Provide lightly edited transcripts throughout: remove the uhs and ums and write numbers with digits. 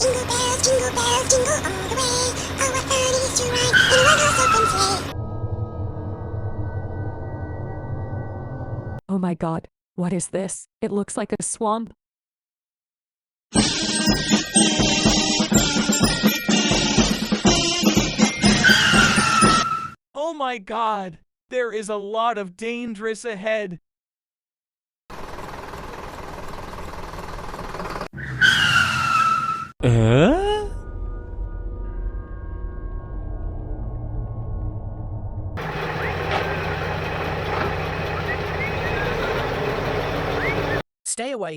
Jingle bells, jingle all the way. Oh, what fun it is to ride in a one-horse open sleigh. Oh my god, what is this? It looks like a swamp. Oh my god, there is a lot of dangerous ahead.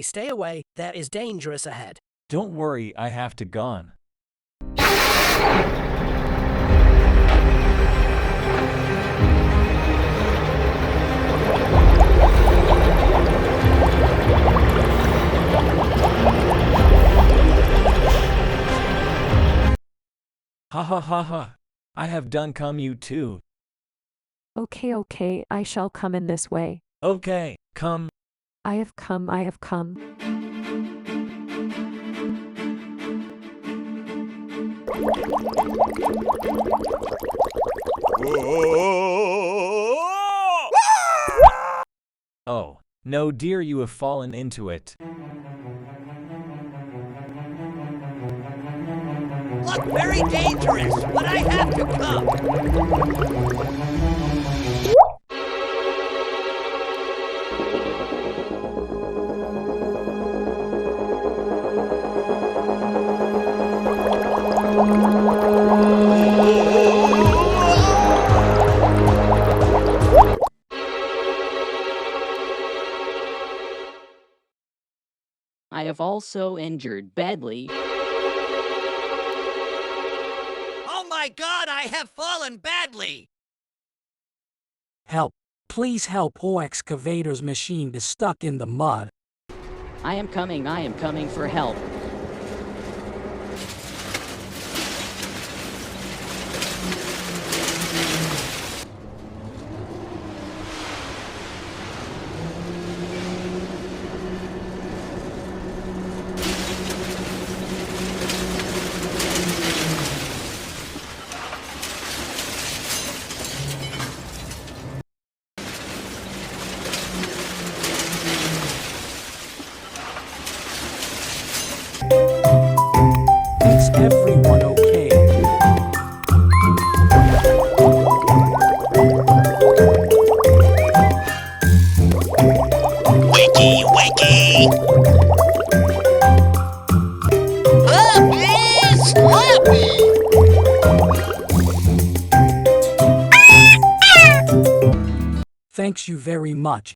Stay away, there is dangerous ahead. Don't worry, I have to gone. Ha ha ha ha. I have done come you too. Okay, I shall come in this way. Okay, come. I have come. Oh, no dear, you have fallen into it. Look, very dangerous, but I have to come. I have also injured badly. Oh my god, I have fallen badly! Help. Please help. Our excavator's machine is stuck in the mud. I am coming for help. Is everyone okay? Wakey, wakey! Happy Slappy! Thanks you very much.